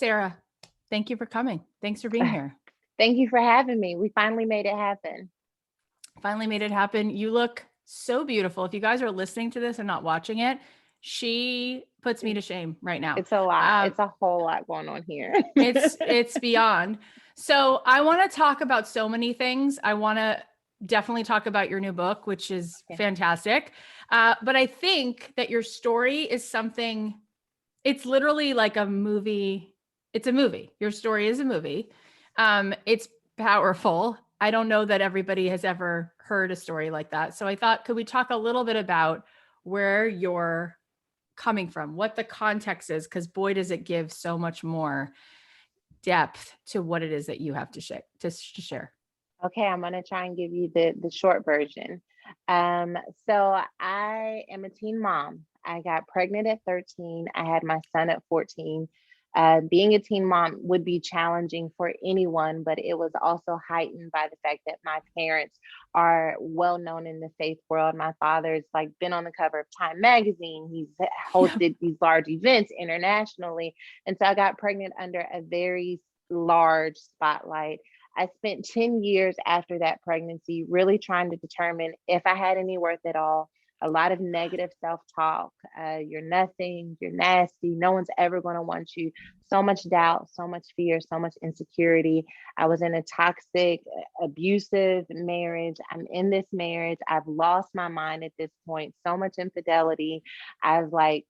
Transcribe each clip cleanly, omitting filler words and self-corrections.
Sarah, thank you for coming. Thanks for being here. Thank you for having me. We finally made it happen. Finally made it happen. You look so beautiful. If you guys are listening to this and not watching it, she puts me to shame right now. It's a lot. It's a whole lot going on here. It's beyond. So I want to talk about so many things. I want to definitely talk about your new book, which is fantastic. But I think that your story is something, it's literally like a movie. It's a movie. Your story is a movie. It's powerful. I don't know that everybody has ever heard a story like that. So I thought, could we talk a little bit about where you're coming from, what the context is? Because boy, does it give so much more depth to what it is that you have to share. Okay, I'm gonna try and give you the short version. So I am a teen mom. I got pregnant at 13. I had my son at 14. Being a teen mom would be challenging for anyone, but it was also heightened by the fact that my parents are well known in the faith world. My father's like been on the cover of Time magazine. He's hosted these large events internationally. And so I got pregnant under a very large spotlight. I spent 10 years after that pregnancy really trying to determine if I had any worth at all. A lot of negative self-talk. You're nothing, you're nasty, no one's ever going to want you. So much doubt, so much fear, so much insecurity. I was in a toxic, abusive marriage. I'm in this marriage. I've lost my mind at this point. So much infidelity. I've like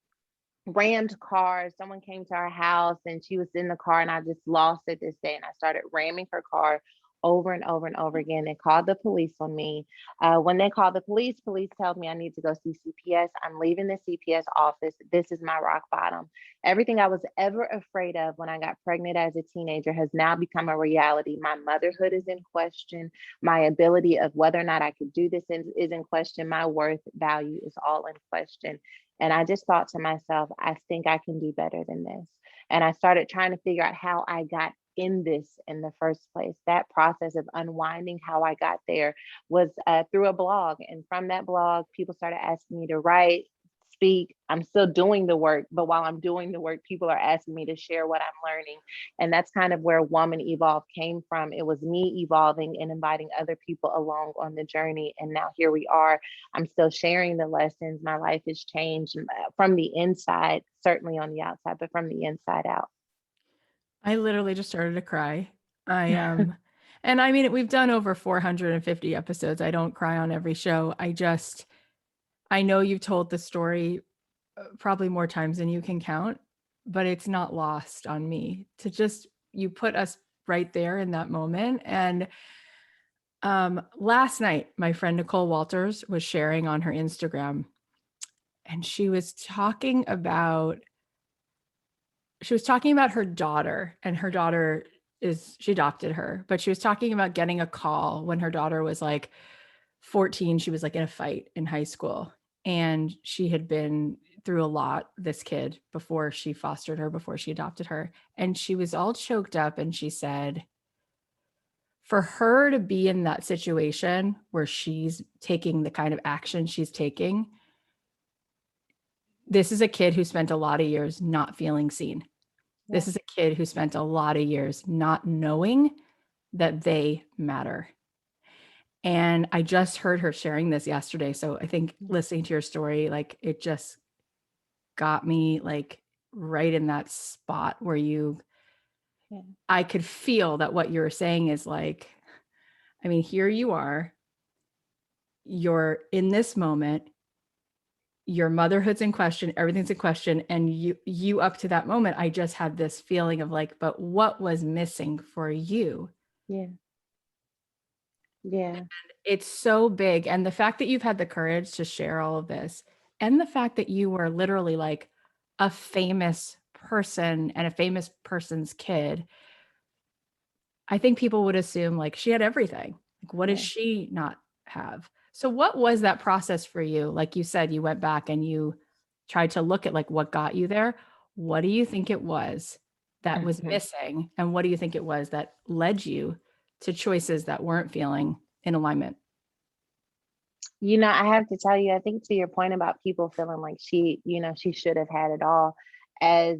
rammed cars. Someone came to our house and she was in the car and I just lost it this day. And I started ramming her car over and over and over again. They called the police on me. When they called the police told me I need to go see CPS. I'm leaving the CPS office. This is my rock bottom. Everything I was ever afraid of when I got pregnant as a teenager has now become a reality. My motherhood is in question. My ability of whether or not I could do this is in question. My worth, value is all in question. And I just thought to myself, I think I can do better than this. And I started trying to figure out how I got in this in the first place. That process of unwinding how I got there was through a blog. And from that blog, people started asking me to write, speak. I'm still doing the work, but while I'm doing the work, people are asking me to share what I'm learning. And that's kind of where Woman Evolve came from. It was me evolving and inviting other people along on the journey. And now here we are. I'm still sharing the lessons. My life has changed from the inside, certainly on the outside, but from the inside out. I literally just started to cry. And I mean, we've done over 450 episodes. I don't cry on every show. I know you've told the story probably more times than you can count, but it's not lost on me to just, you put us right there in that moment. And last night, my friend Nicole Walters was sharing on her Instagram, and she was talking about her daughter, and her daughter she adopted her, but she was talking about getting a call when her daughter was like 14. She was like in a fight in high school, and she had been through a lot, this kid, before she fostered her, before she adopted her. And she was all choked up, and she said, for her to be in that situation where she's taking the kind of action she's taking, this is a kid who spent a lot of years not feeling seen. Yeah. This is a kid who spent a lot of years not knowing that they matter. And I just heard her sharing this yesterday. So I think listening to your story, like it just got me like right in that spot where I could feel that what you were saying is like, I mean, here you are, you're in this moment, your motherhood's in question, everything's in question. And you up to that moment, I just had this feeling of like, but what was missing for you? Yeah. Yeah. And it's so big. And the fact that you've had the courage to share all of this, and the fact that you were literally like a famous person and a famous person's kid, I think people would assume like she had everything. Like, what does she not have? So what was that process for you? Like you said, you went back and you tried to look at like what got you there. What do you think it was that was missing? And what do you think it was that led you to choices that weren't feeling in alignment? You know, I have to tell you, I think to your point about people feeling like she should have had it all. as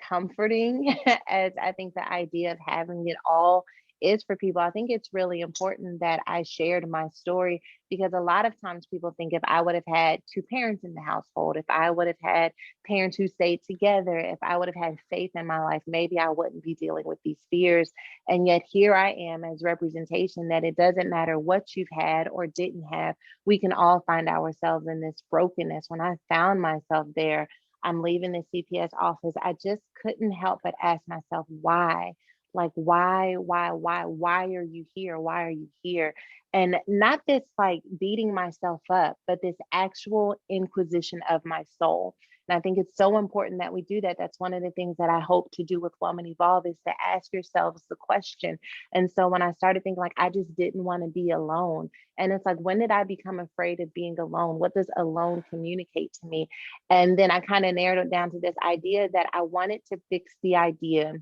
comforting as I think the idea of having it all is for people. I think it's really important that I shared my story, because a lot of times people think if I would have had two parents in the household, if I would have had parents who stayed together, if I would have had faith in my life, maybe I wouldn't be dealing with these fears. And yet here I am as representation that it doesn't matter what you've had or didn't have, we can all find ourselves in this brokenness. When I found myself there, I'm leaving the CPS office, I just couldn't help but ask myself, why? Like, why are you here? Why are you here? And not this like beating myself up, but this actual inquisition of my soul. And I think it's so important that we do that. That's one of the things that I hope to do with Woman Evolve, is to ask yourselves the question. And so when I started thinking like I just didn't want to be alone, and it's like, when did I become afraid of being alone? What does alone communicate to me? And then I kind of narrowed it down to this idea that I wanted to fix the idea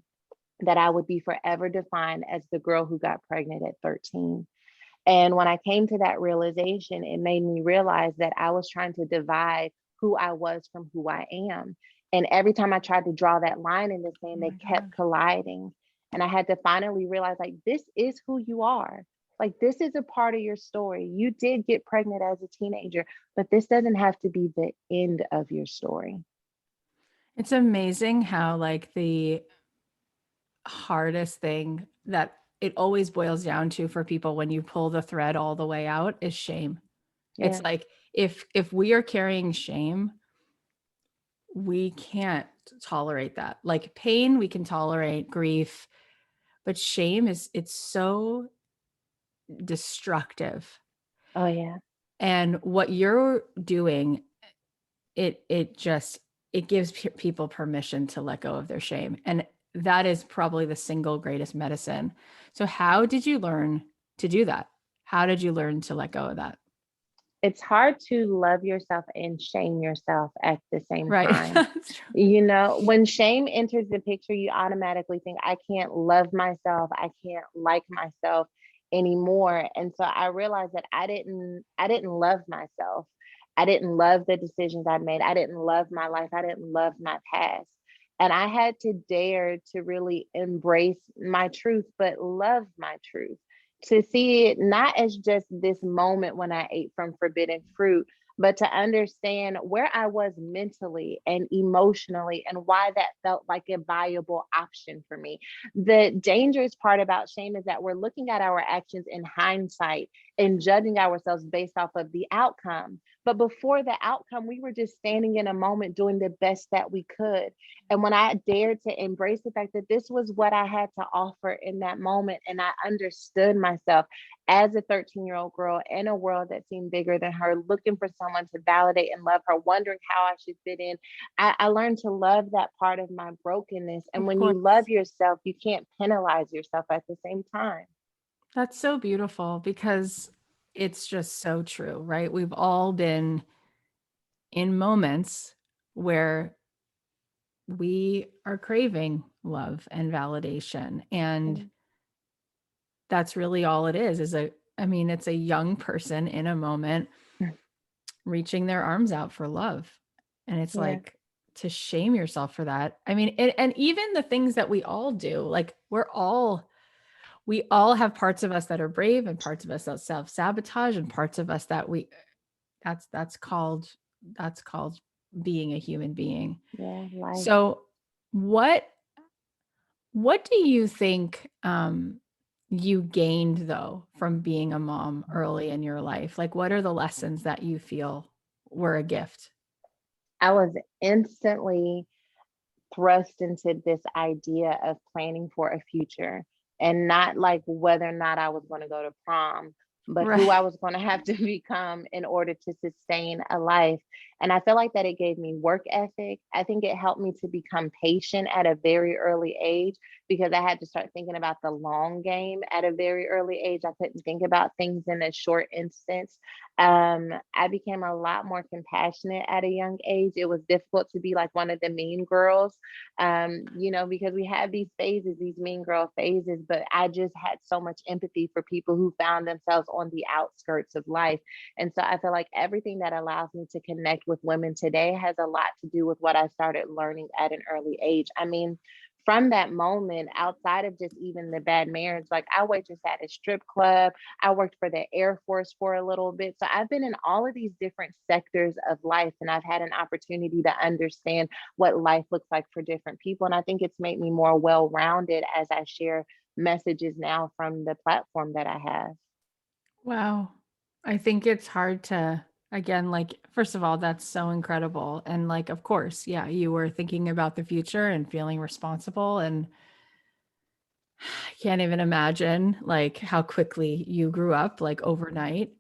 that I would be forever defined as the girl who got pregnant at 13. And when I came to that realization, it made me realize that I was trying to divide who I was from who I am. And every time I tried to draw that line in the Oh sand, they my kept gosh. colliding. And I had to finally realize, like, this is who you are. Like, this is a part of your story. You did get pregnant as a teenager, but this doesn't have to be the end of your story. It's amazing how like the hardest thing that it always boils down to for people when you pull the thread all the way out is shame. It's Yeah. like if we are carrying shame, we can't tolerate that. Like pain, we can tolerate, grief, but shame is it's so destructive. Oh, yeah. And what you're doing, it just it gives people permission to let go of their shame. And that is probably the single greatest medicine. So how did you learn to do that? How did you learn to let go of that? It's hard to love yourself and shame yourself at the same Right. time. That's true. You know, when shame enters the picture, you automatically think, I can't love myself, I can't like myself anymore. And so I realized that I didn't love myself. I didn't love the decisions I made. I didn't love my life. I didn't love my past. And I had to dare to really embrace my truth, but love my truth, to see it not as just this moment when I ate from forbidden fruit, but to understand where I was mentally and emotionally and why that felt like a viable option for me. The dangerous part about shame is that we're looking at our actions in hindsight and judging ourselves based off of the outcome. But before the outcome, we were just standing in a moment doing the best that we could. And when I dared to embrace the fact that this was what I had to offer in that moment, and I understood myself as a 13-year-old girl in a world that seemed bigger than her, looking for someone to validate and love her, wondering how I should fit in, I learned to love that part of my brokenness. And Of when you love course. yourself, you can't penalize yourself at the same time. That's so beautiful because it's just so true, right? We've all been in moments where we are craving love and validation. And Mm. that's really all it is I mean, it's a young person in a moment reaching their arms out for love. And it's Yeah. like to shame yourself for that. I mean, and even the things that we all do, like we all have parts of us that are brave and parts of us that self-sabotage and parts of us that we that's called that's called being a human being. Yeah. Life. So what what do you think you gained though from being a mom early in your life? Like what are the lessons that you feel were a gift? I was instantly thrust into this idea of planning for a future, and not like whether or not I was going to go to prom, but who Right. I was going to have to become in order to sustain a life. And I feel like that it gave me work ethic. I think it helped me to become patient at a very early age, because I had to start thinking about the long game at a very early age. I couldn't think about things in a short instance. I became a lot more compassionate at a young age. It was difficult to be like one of the mean girls, because we have these phases, these mean girl phases, but I just had so much empathy for people who found themselves on the outskirts of life. And so I feel like everything that allows me to connect with women today has a lot to do with what I started learning at an early age. I mean, from that moment, outside of just even the bad marriage, like I waitressed at a strip club, I worked for the Air Force for a little bit. So I've been in all of these different sectors of life, and I've had an opportunity to understand what life looks like for different people. And I think it's made me more well rounded as I share messages now from the platform that I have. Wow. I think it's hard to, again, like, first of all, that's so incredible. And like, of course, yeah, you were thinking about the future and feeling responsible. And I can't even imagine like how quickly you grew up, like overnight.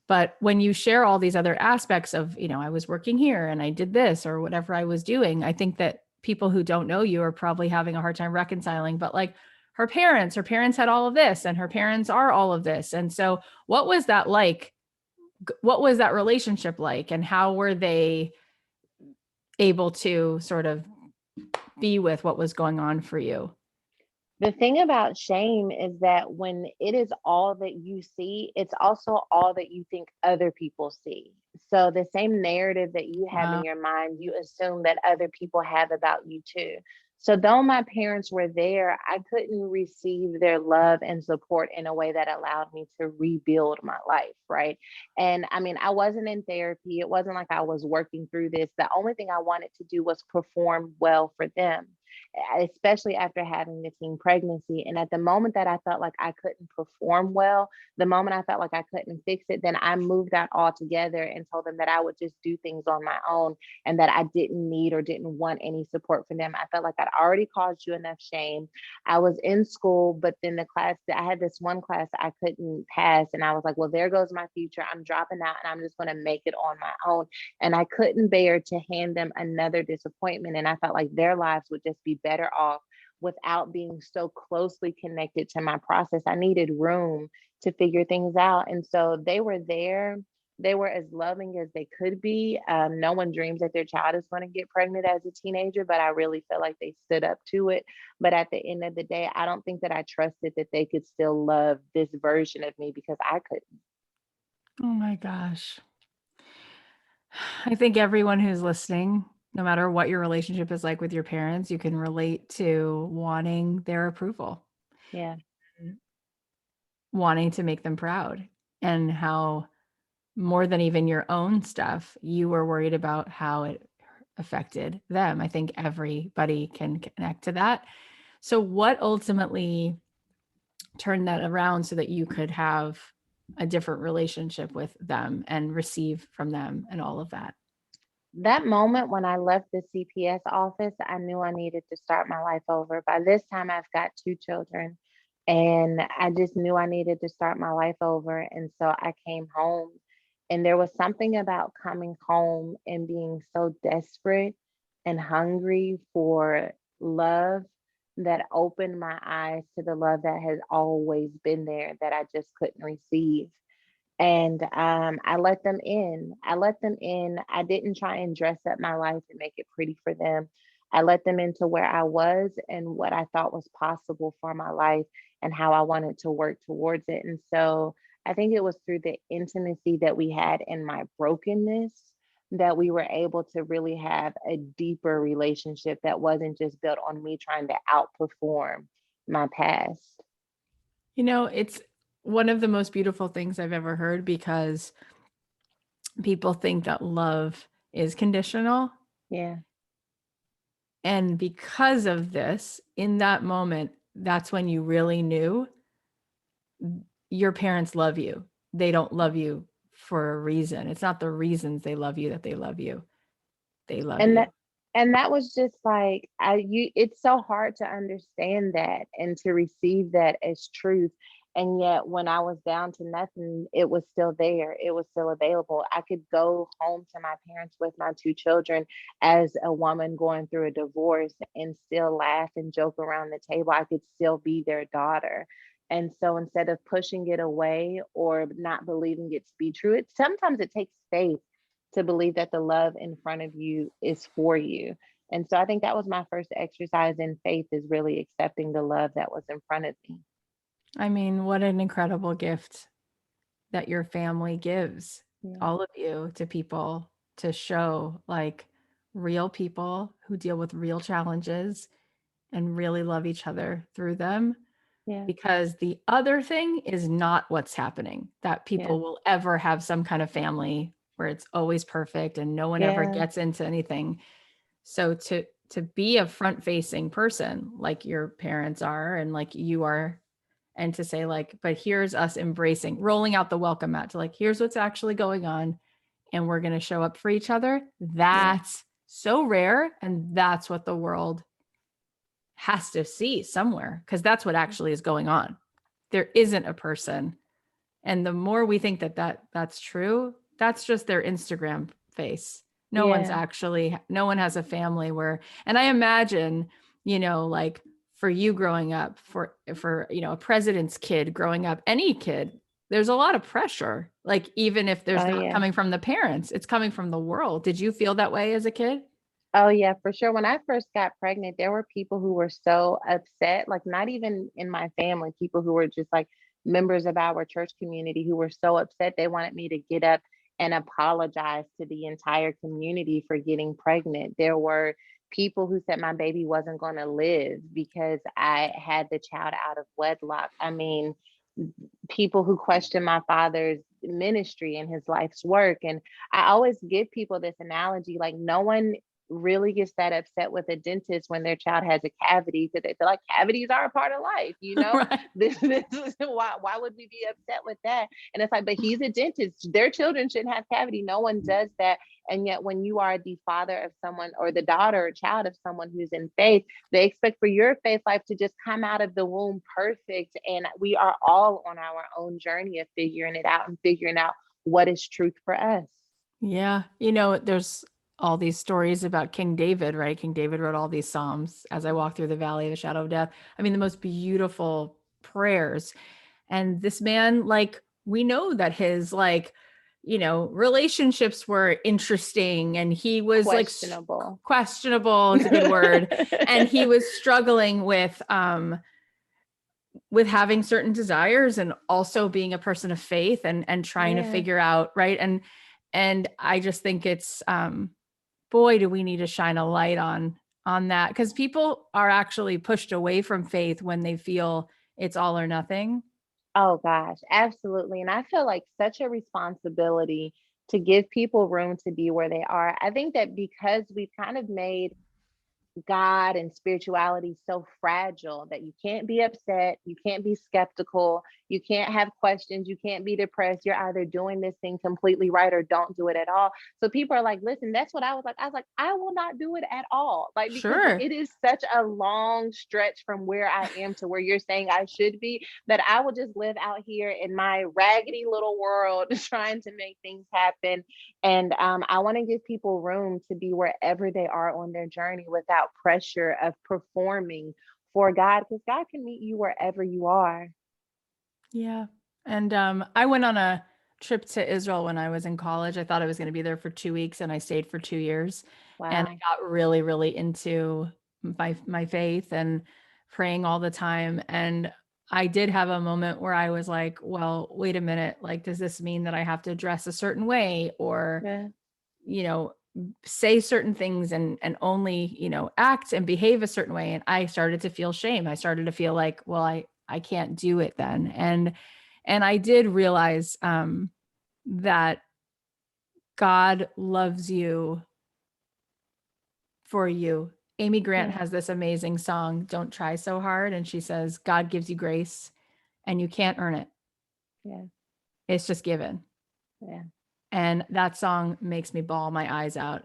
But when you share all these other aspects of, I was working here and I did this or whatever I was doing, I think that people who don't know you are probably having a hard time reconciling. But like her parents had all of this and her parents are all of this. And so what was that like? What was that relationship like? And how were they able to sort of be with what was going on for you? The thing about shame is that when it is all that you see, it's also all that you think other people see. So the same narrative that you have in Wow. your mind, you assume that other people have about you too. So though my parents were there, I couldn't receive their love and support in a way that allowed me to rebuild my life, right? And I mean, I wasn't in therapy. It wasn't like I was working through this. The only thing I wanted to do was perform well for them, especially after having the teen pregnancy. And at the moment that I felt like I couldn't perform well, the moment I felt like I couldn't fix it, then I moved out altogether and told them that I would just do things on my own and that I didn't need or didn't want any support from them. I felt like I'd already caused you enough shame. I was in school, but then the class, I had this one class I couldn't pass. And I was like, well, there goes my future. I'm dropping out and I'm just going to make it on my own. And I couldn't bear to hand them another disappointment. And I felt like their lives would just be better off without being so closely connected to my process. I needed room to figure things out. And so they were there. They were as loving as they could be. No one dreams that their child is going to get pregnant as a teenager, but I really feel like they stood up to it. But at the end of the day, I don't think that I trusted that they could still love this version of me because I couldn't. Oh my gosh. I think everyone who's listening, no matter what your relationship is like with your parents, you can relate to wanting their approval, Yeah. wanting to make them proud, and how more than even your own stuff, you were worried about how it affected them. I think everybody can connect to that. So, what ultimately turned that around so that you could have a different relationship with them and receive from them and all of that? That moment when I left the CPS office, I knew I needed to start my life over. By this time, I've got two children, and I just knew I needed to start my life over. And so I came home, and there was something about coming home and being so desperate and hungry for love that opened my eyes to the love that has always been there that I just couldn't receive. And I let them in. I let them in. I didn't try and dress up my life and make it pretty for them. I let them into where I was and what I thought was possible for my life and how I wanted to work towards it. And so I think it was through the intimacy that we had in my brokenness that we were able to really have a deeper relationship that wasn't just built on me trying to outperform my past. It's one of the most beautiful things I've ever heard because people think that love is conditional. Yeah. And because of this, in that moment, that's when you really knew your parents love you. They don't love you for a reason. It's not the reasons they love you that they love you. They love and you. that and that was just like it's so hard to understand that and to receive that as truth. And yet when I was down to nothing, it was still there, it was still available. I could go home to my parents with my two children as a woman going through a divorce and still laugh and joke around the table. I could still be their daughter. And so instead of pushing it away or not believing it to be true, it sometimes it takes faith to believe that the love in front of you is for you. And so I think that was my first exercise in faith, is really accepting the love that was in front of me. I mean, what an incredible gift that your family gives, Yeah. all of you, to people, to show like real people who deal with real challenges and really love each other through them. Yeah. Because the other thing is not what's happening, that Yeah. people will ever have some kind of family where it's always perfect and no one ever Yeah. gets into anything. So to be a front facing person like your parents are and like you are, and to say like, but here's us embracing, rolling out the welcome mat to like, here's what's actually going on and we're going to show up for each other. Yeah. That's so rare. And that's what the world has to see somewhere, because that's what actually is going on. There isn't a person. And the more we think that, that's true, that's just their Instagram face. Yeah. No one has a family where, and I imagine, like for you growing up, for a president's kid growing up, any kid, there's a lot of pressure. Like, even if there's Oh not yeah. coming from the parents, it's coming from the world. Did you feel that way as a kid? Oh yeah, for sure. When I first got pregnant, there were people who were so upset, like not even in my family, people who were just like members of our church community who were so upset they wanted me to get up and apologize to the entire community for getting pregnant. There were people who said my baby wasn't going to live because I had the child out of wedlock. I mean, people who question my father's ministry and his life's work. And I always give people this analogy, like no one really gets that upset with a dentist when their child has a cavity because they feel like cavities are a part of life, you know? Right. This is why would we be upset with that? And it's like, but he's a dentist. Their children shouldn't have cavity. No one does that. And yet when you are the father of someone or the daughter or child of someone who's in faith, they expect for your faith life to just come out of the womb perfect. And we are all on our own journey of figuring it out and figuring out what is truth for us. Yeah. There's all these stories about King David, right? King David wrote all these Psalms, as I walk through the valley of the shadow of death. I mean, the most beautiful prayers. And this man, like, we know that his, like, relationships were interesting and he was like Questionable. questionable, it's a good word. And he was struggling with having certain desires and also being a person of faith and trying to Yeah. figure out, right? And I just think it's boy, do we need to shine a light on that, because people are actually pushed away from faith when they feel it's all or nothing. Oh gosh, absolutely. And I feel like such a responsibility to give people room to be where they are. I think that because we've kind of made God and spirituality so fragile that you can't be upset, you can't be skeptical, you can't have questions, you can't be depressed. You're either doing this thing completely right or don't do it at all. So people are like, listen, that's what I was like. I was like, I will not do it at all. Like, because Sure. it is such a long stretch from where I am to where you're saying I should be, that I will just live out here in my raggedy little world trying to make things happen. And I want to give people room to be wherever they are on their journey without pressure of performing for God, because God can meet you wherever you are. Yeah. And I went on a trip to Israel when I was in college. I thought I was going to be there for 2 weeks and I stayed for 2 years. And Wow. I got really, really into my faith and praying all the time. And I did have a moment where I was like, well, wait a minute. Like, does this mean that I have to dress a certain way or, Yeah. you know, say certain things and only, act and behave a certain way? And I started to feel shame. I started to feel like, well, I can't do it then. And I did realize that God loves you for you. Amy Grant Yeah. has this amazing song, Don't Try So Hard. And she says, God gives you grace and you can't earn it. Yeah. It's just given. Yeah. And that song makes me bawl my eyes out.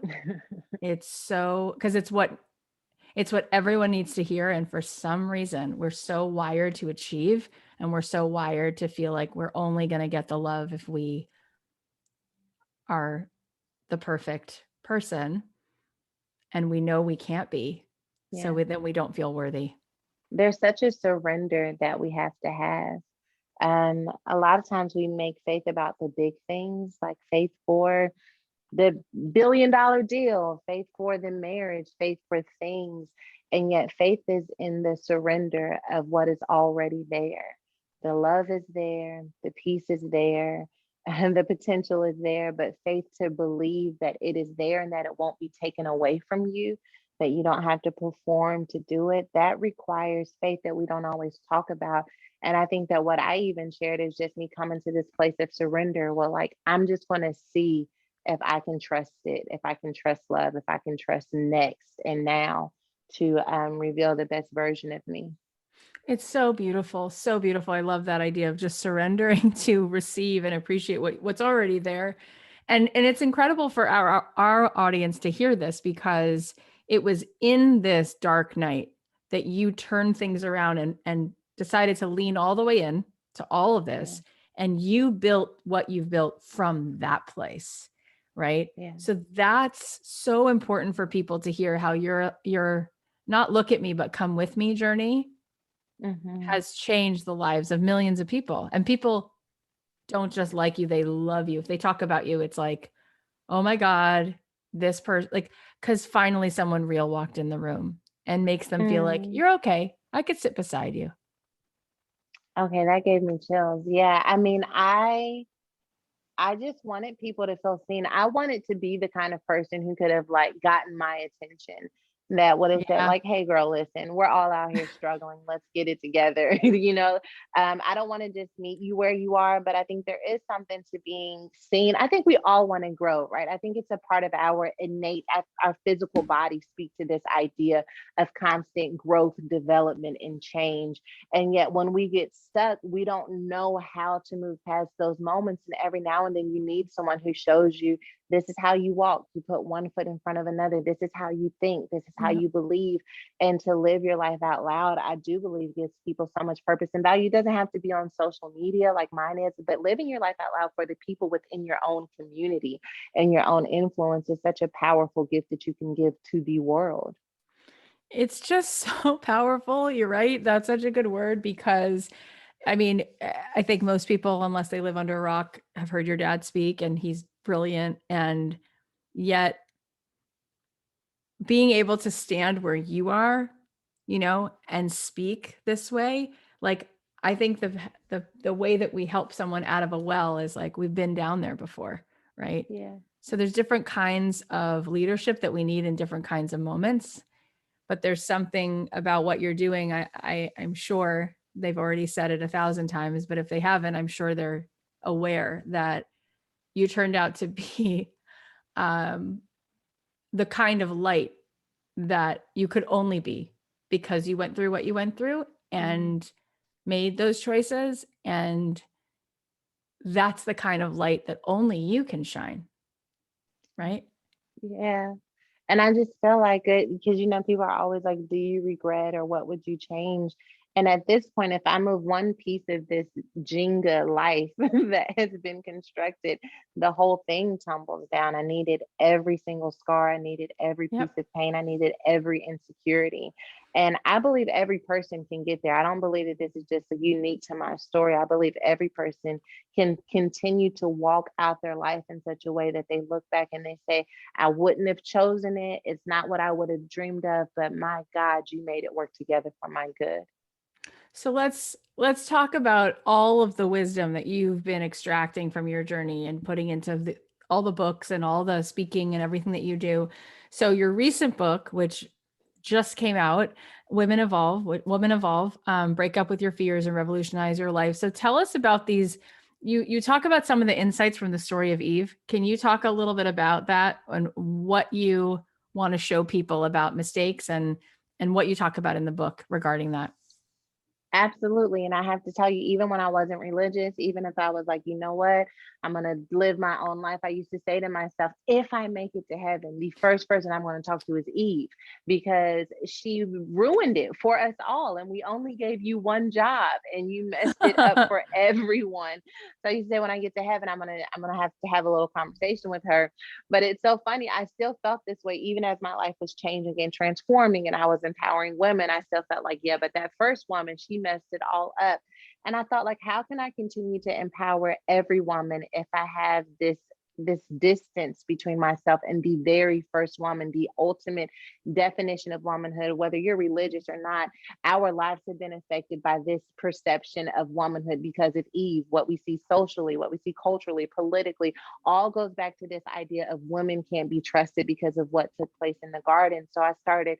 It's so, because it's what everyone needs to hear. And for some reason, we're so wired to achieve and we're so wired to feel like we're only going to get the love if we are the perfect person. And we know we can't be. So Yeah. then we don't feel worthy. There's such a surrender that we have to have. A lot of times we make faith about the big things, like faith for the $1 billion deal, faith for the marriage, faith for things. And yet faith is in the surrender of what is already there. The love is there, the peace is there, and the potential is there, but faith to believe that it is there and that it won't be taken away from you, that you don't have to perform to do it, that requires faith that we don't always talk about. And I think that what I even shared is just me coming to this place of surrender. Well, like, I'm just going to see if I can trust it, if I can trust love, if I can trust next and now to reveal the best version of me. It's so beautiful, so beautiful. I love that idea of just surrendering to receive and appreciate what's already there. And it's incredible for our audience to hear this, because it was in this dark night that you turned things around and decided to lean all the way in to all of Yeah, this, and you built what you've built from that place, right? yeah. So that's so important for people to hear, how your not look at me but come with me journey Hmm. has changed the lives of millions of people. And people don't just like you, they love you. If they talk about you, it's like, oh my God, this person, like, because finally someone real walked in the room and makes them feel like, Mm. you're okay. I could sit beside you. Okay, that gave me chills. Yeah, I mean, I just wanted people to feel seen. I wanted to be the kind of person who could have like gotten my attention, that would have said Yeah. like, "Hey, girl, listen, we're all out here struggling. Let's get it together." I don't want to just meet you where you are, but I think there is something to being seen. I think we all want to grow, right? I think it's a part of our innate, our physical body speak to this idea of constant growth, development, and change. And yet, when we get stuck, we don't know how to move past those moments. And every now and then, you need someone who shows you this is how you walk. You put one foot in front of another. This is how you think. This is how Yeah. you believe. And to live your life out loud, I do believe gives people so much purpose and value. It doesn't have to be on social media like mine is, but living your life out loud for the people within your own community and your own influence is such a powerful gift that you can give to the world. It's just so powerful. You're right. That's such a good word, because I mean, I think most people, unless they live under a rock, have heard your dad speak, and he's brilliant. And yet, being able to stand where you are, and speak this way, like, I think the way that we help someone out of a well is like, we've been down there before, right? Yeah. So there's different kinds of leadership that we need in different kinds of moments, but there's something about what you're doing. I'm sure they've already said it 1,000 times, but if they haven't, I'm sure they're aware that you turned out to be um, the kind of light that you could only be, because you went through what you went through Mm. and made those choices. And that's the kind of light that only you can shine, right? Yeah. And I just feel like it because people are always like, do you regret or what would you change? And at this point, if I move one piece of this Jenga life that has been constructed, the whole thing tumbles down. I needed every single scar. I needed every piece Yep. of pain. I needed every insecurity. And I believe every person can get there. I don't believe that this is just unique to my story. I believe every person can continue to walk out their life in such a way that they look back and they say, I wouldn't have chosen it. It's not what I would have dreamed of, but my God, you made it work together for my good. So let's talk about all of the wisdom that you've been extracting from your journey and putting into all the books and all the speaking and everything that you do. So your recent book, which just came out, Women Evolve, Break Up with Your Fears and Revolutionize Your Life. So tell us about these. You talk about some of the insights from the story of Eve. Can you talk a little bit about that and what you want to show people about mistakes and what you talk about in the book regarding that? Absolutely. And I have to tell you, even when I wasn't religious, even if I was like, you know what, I'm going to live my own life, I used to say to myself, if I make it to heaven, the first person I'm going to talk to is Eve, because she ruined it for us all. And we only gave you one job and you messed it up for everyone. So you say, when I get to heaven, I'm going to have a little conversation with her. But it's so funny. I still felt this way, even as my life was changing and transforming and I was empowering women. I still felt like, yeah, but that first woman, she messed it all up. And I thought, like, how can I continue to empower every woman if I have this this distance between myself and the very first woman, the ultimate definition of womanhood. Whether you're religious or not, our lives have been affected by this perception of womanhood because of Eve. What we see socially, what we see culturally, politically, all goes back to this idea of women can't be trusted because of what took place in the garden. So I started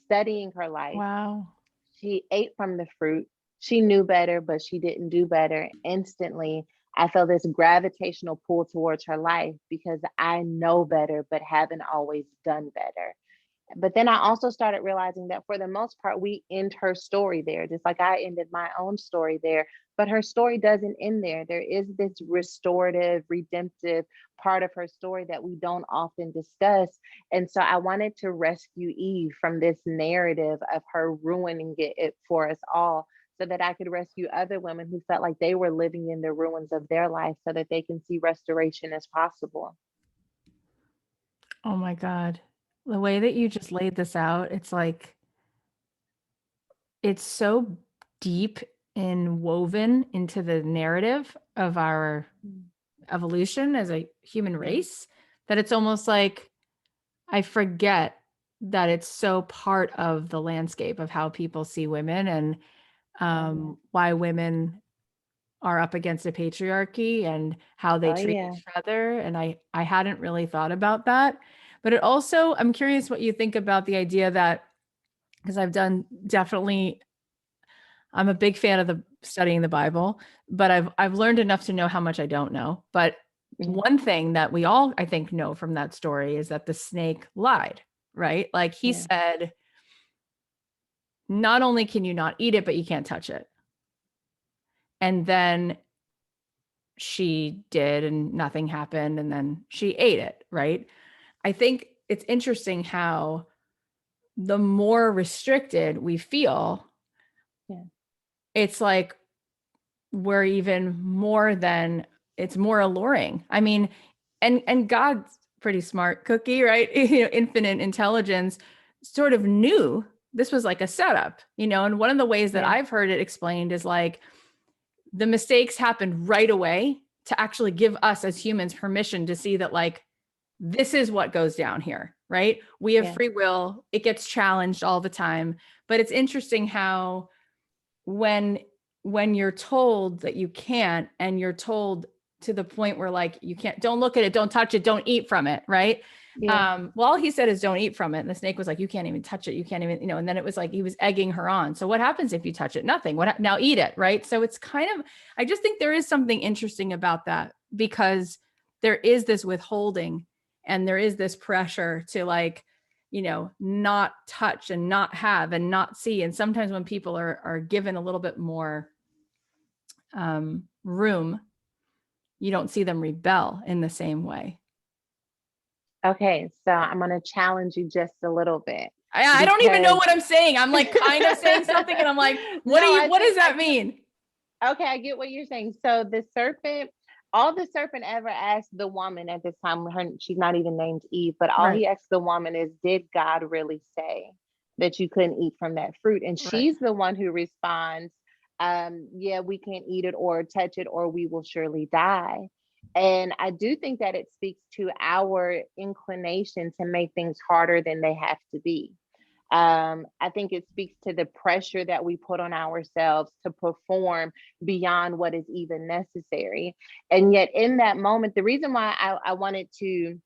studying her life. Wow. She ate from the fruit. She knew better, but she didn't do better. Instantly, I felt this gravitational pull towards her life because I know better, but haven't always done better. But then I also started realizing that for the most part, we end her story there, just like I ended my own story there. But her story doesn't end there. There is this restorative, redemptive part of her story that we don't often discuss. And so I wanted to rescue Eve from this narrative of her ruining it for us all, so that I could rescue other women who felt like they were living in the ruins of their life so that they can see restoration as possible. Oh my God. The way that you just laid this out, it's like, it's so deep and woven into the narrative of our evolution as a human race that it's almost like I forget that it's so part of the landscape of how people see women and why women are up against a patriarchy and how they Oh, treat yeah. each other. And I hadn't really thought about that. But it also, I'm curious what you think about the idea that, because I've done definitely, I'm a big fan of the studying the Bible, but I've learned enough to know how much I don't know. But Yeah. one thing that we all, I think, know from that story is that the snake lied, right? Like he Yeah. said, not only can you not eat it, but you can't touch it. And then she did, and nothing happened. And then she ate it, right? I think it's interesting how the more restricted we feel, Yeah. it's like we're even more than, it's more alluring. I mean, and God's pretty smart cookie, right? You know, infinite intelligence sort of knew this was like a setup, you know, and one of the ways that Yeah. I've heard it explained is like the mistakes happened right away to actually give us as humans permission to see that like this is what goes down here, right? We have Yeah. free will. It gets challenged all the time, but it's interesting how when when you're told that you can't and you're told to the point where like you can't, don't look at it, don't touch it, don't eat from it, right? Yeah. Well, all he said is don't eat from it, and the snake was like, you can't even touch it, you can't even, you know, and then it was like he was egging her on. So what happens if you touch it? Nothing. What now? Eat it, right? So it's kind of, I just think there is something interesting about that because there is this withholding and there is this pressure to like, you know, not touch and not have and not see. And sometimes when people are given a little bit more room, you don't see them rebel in the same way. Okay, so I'm going to challenge you just a little bit I don't even know because what I'm saying. I'm like kind of saying something and I'm like, what do no, you, I what does think that mean? okay, I get what you're saying. So the serpent, all the serpent ever asked the woman at this time, she's not even named Eve, but all Right. he asked the woman is, did God really say that you couldn't eat from that fruit? And Right. she's the one who responds, yeah, we can't eat it or touch it, or we will surely die. And I do think that it speaks to our inclination to make things harder than they have to be. I think it speaks to the pressure that we put on ourselves to perform beyond what is even necessary. And yet, in that moment, the reason why I wanted to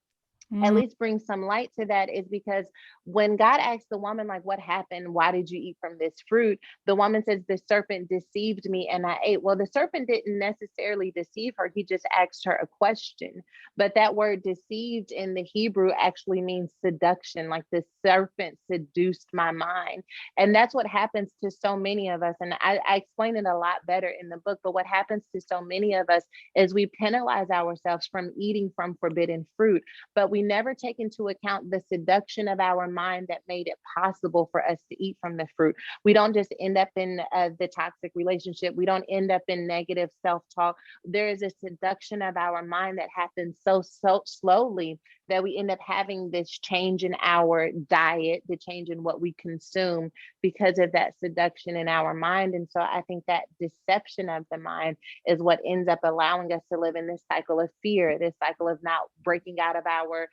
at Mm, least bring some light to that is because when God asked the woman, like, what happened? Why did you eat from this fruit? The woman says, the serpent deceived me and I ate. Well, the serpent didn't necessarily deceive her. He just asked her a question. But that word deceived in the Hebrew actually means seduction, like the serpent seduced my mind. And that's what happens to so many of us. And I explain it a lot better in the book. But what happens to so many of us is we penalize ourselves from eating from forbidden fruit, but we never take into account the seduction of our mind that made it possible for us to eat from the fruit. We don't just end up in the toxic relationship. We don't end up in negative self-talk. There is a seduction of our mind that happens so slowly that we end up having this change in our diet, the change in what we consume because of that seduction in our mind. And so I think that deception of the mind is what ends up allowing us to live in this cycle of fear, this cycle of not breaking out of our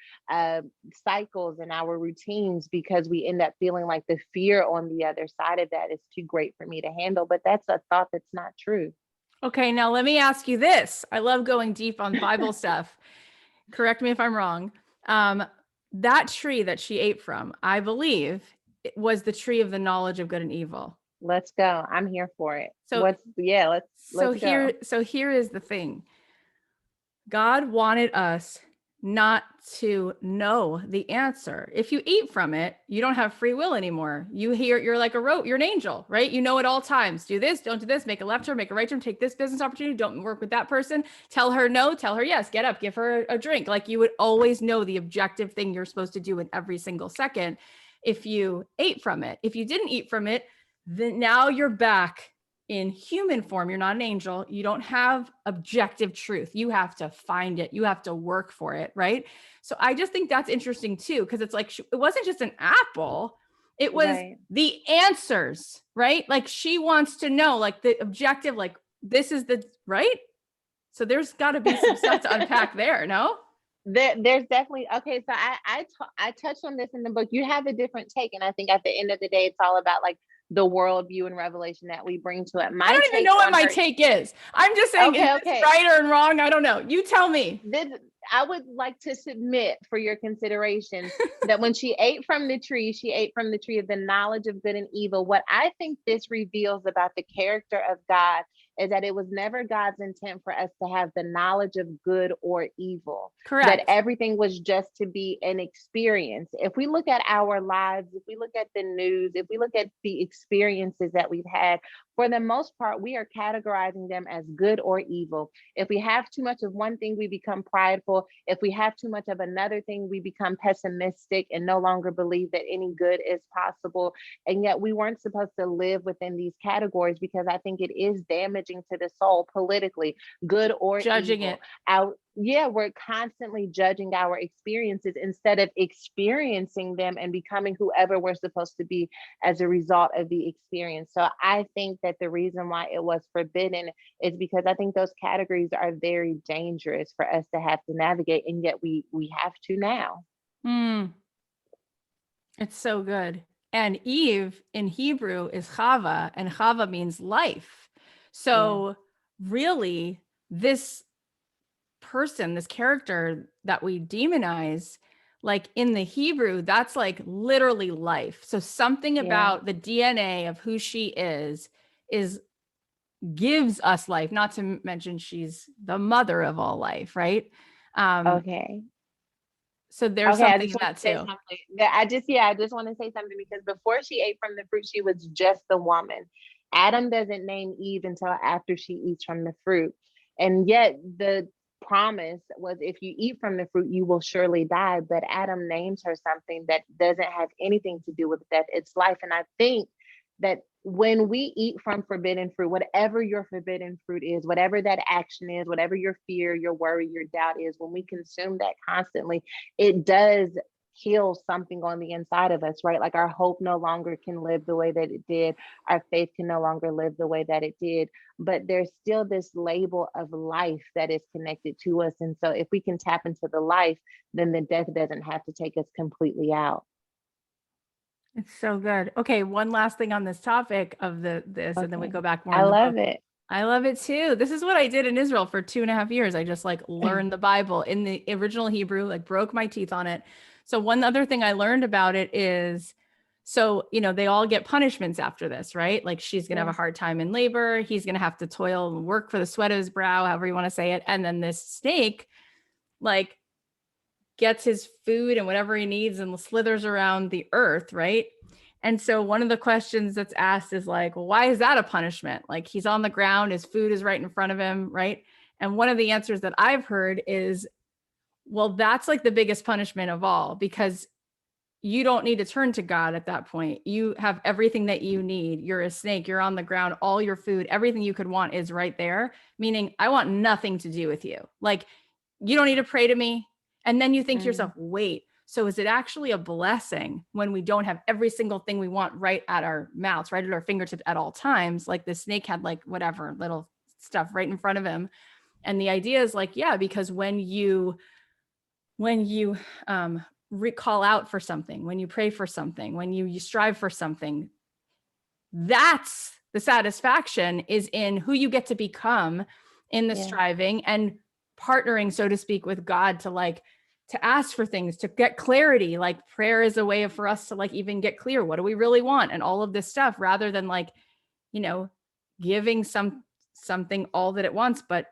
cycles and our routines, because we end up feeling like the fear on the other side of that is too great for me to handle. But that's a thought that's not true. Okay, now let me ask you this. I love going deep on Bible stuff. Correct me if I'm wrong. That tree that she ate from, I believe, it was the tree of the knowledge of good and evil. Let's go. I'm here for it. So, Let's go. here is the thing. God wanted us not to know the answer. If you eat from it, you don't have free will anymore. You're like you're an angel, right? You know at all times, do this, don't do this, make a left turn, make a right turn, take this business opportunity, don't work with that person, tell her no, tell her yes, get up, give her a drink. Like you would always know the objective thing you're supposed to do in every single second if you ate from it. If you didn't eat from it, then now you're back in human form. You're not an angel. You don't have objective truth. You have to find it. You have to work for it. Right. So I just think that's interesting too, because it's like, it wasn't just an apple. It was Right. the answers, right? Like she wants to know, like the objective, like this is the right. So there's got to be some stuff to unpack there. No? There's definitely, okay. So I touched on this in the book. You have a different take, and I think at the end of the day, it's all about like the worldview and revelation that we bring to it. I don't even know what my take is. I'm just saying, is this right or wrong? I don't know. You tell me. I would like to submit for your consideration that when she ate from the tree, she ate from the tree of the knowledge of good and evil. What I think this reveals about the character of God is that it was never God's intent for us to have the knowledge of good or evil. Correct. That everything was just to be an experience. If we look at our lives, if we look at the news, if we look at the experiences that we've had, for the most part, we are categorizing them as good or evil. If we have too much of one thing, we become prideful. If we have too much of another thing, we become pessimistic and no longer believe that any good is possible. And yet we weren't supposed to live within these categories, because I think it is damaging to the soul politically, good or judging evil. it. We're constantly judging our experiences instead of experiencing them and becoming whoever we're supposed to be as a result of the experience. So I think that the reason why it was forbidden is because I think those categories are very dangerous for us to have to navigate, and yet we have to now. It's so good. And Eve in Hebrew is Chava, and Chava means life. So really, this person, this character that we demonize, like in the Hebrew, that's like literally life. So something about the DNA of who she is gives us life, not to mention she's the mother of all life, right? Okay. So there's something in that too. I just want to say something, because before she ate from the fruit, she was just the woman. Adam doesn't name Eve until after she eats from the fruit. And yet the promise was, if you eat from the fruit, you will surely die. But Adam names her something that doesn't have anything to do with death. It's life. And I think that when we eat from forbidden fruit, whatever your forbidden fruit is, whatever that action is, whatever your fear, your worry, your doubt is, when we consume that constantly, it does heal something on the inside of us, right? Like our hope no longer can live the way that it did. Our faith can no longer live the way that it did. But there's still this label of life that is connected to us. And so if we can tap into the life, then the death doesn't have to take us completely out. It's so good. Okay, one last thing on this topic of this, and then we go back more. I love it. I love it too. This is what I did in Israel for 2.5 years. I just like learned the Bible in the original Hebrew, like broke my teeth on it. So one other thing I learned about it is, so, they all get punishments after this, right? Like she's going to have a hard time in labor. He's going to have to toil and work for the sweat of his brow, however you want to say it. And then this snake, like, gets his food and whatever he needs and slithers around the earth, right? And so one of the questions that's asked is like, well, why is that a punishment? Like he's on the ground, his food is right in front of him, right? And one of the answers that I've heard is, well, that's like the biggest punishment of all, because you don't need to turn to God at that point. You have everything that you need. You're a snake, you're on the ground, all your food, everything you could want is right there. Meaning I want nothing to do with you. Like you don't need to pray to me. And then you think to yourself, Mm. wait, so is it actually a blessing when we don't have every single thing we want right at our mouths, right at our fingertips at all times? Like the snake had like whatever little stuff right in front of him. And the idea is like, yeah, because when you call out for something, when you pray for something, when you strive for something, that's the satisfaction is in who you get to become in the Yeah. striving and partnering, so to speak, with God to like to ask for things, to get clarity. Like prayer is a way for us to like even get clear. What do we really want? And all of this stuff rather than like, you know, giving something all that it wants, but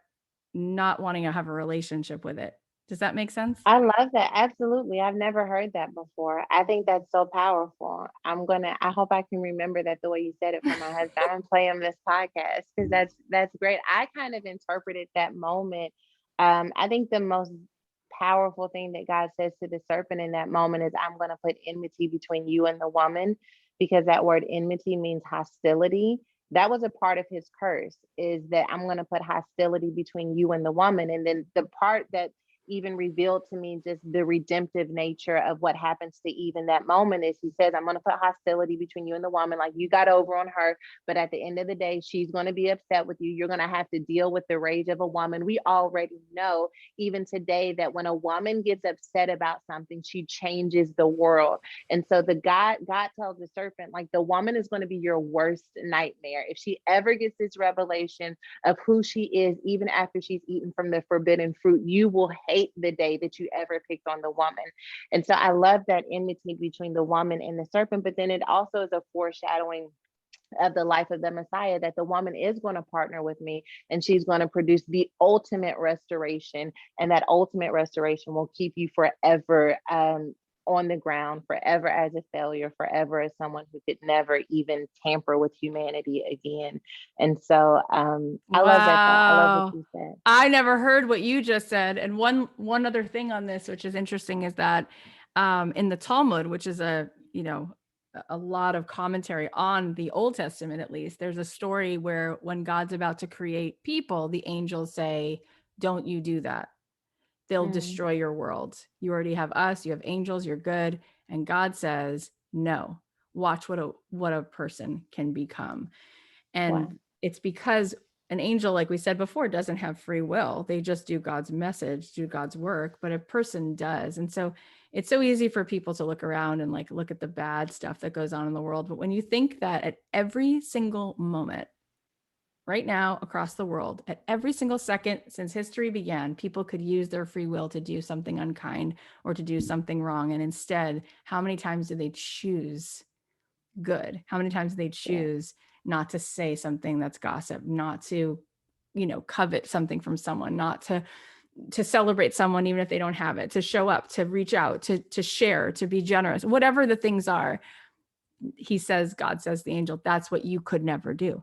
not wanting to have a relationship with it. Does that make sense? I love that. Absolutely. I've never heard that before. I think that's so powerful. I hope I can remember that the way you said it for my husband. I'm gonna play him this podcast because that's great. I kind of interpreted that moment. I think the most powerful thing that God says to the serpent in that moment is, I'm gonna put enmity between you and the woman, because that word enmity means hostility. That was a part of his curse, is that I'm gonna put hostility between you and the woman. And then the part that even revealed to me just the redemptive nature of what happens to Eve in that moment is, he says, I'm going to put hostility between you and the woman. Like, you got over on her, but at the end of the day, she's going to be upset with you. You're going to have to deal with the rage of a woman. We already know, even today, that when a woman gets upset about something, she changes the world. And so God tells the serpent, like, the woman is going to be your worst nightmare. If she ever gets this revelation of who she is, even after she's eaten from the forbidden fruit, you will hate the day that you ever picked on the woman. And so I love that enmity between the woman and the serpent, but then it also is a foreshadowing of the life of the Messiah, that the woman is going to partner with me and she's going to produce the ultimate restoration. And that ultimate restoration will keep you forever on the ground, forever as a failure, forever as someone who could never even tamper with humanity again. And so I love that thought. I love what Wow. you said. I never heard what you just said. And one other thing on this, which is interesting, is that in the Talmud, which is a lot of commentary on the Old Testament, at least, there's a story where when God's about to create people, the angels say, "Don't you do that. They'll Mm, destroy your world. You already have us, you have angels, you're good." And God says, "No. Watch what a person can become." wow. And it's because an angel, like we said before, doesn't have free will. They just do God's message, do God's work, but a person does. And so it's so easy for people to look around and like look at the bad stuff that goes on in the world. But when you think that at every single moment, right now across the world, at every single second since history began, people could use their free will to do something unkind or to do something wrong. And instead, how many times do they choose good? How many times do they Yeah. choose not to say something that's gossip, not to, covet something from someone, not to celebrate someone even if they don't have it, to show up, to reach out, to share, to be generous, whatever the things are. He says, God says, the angel, that's what you could never do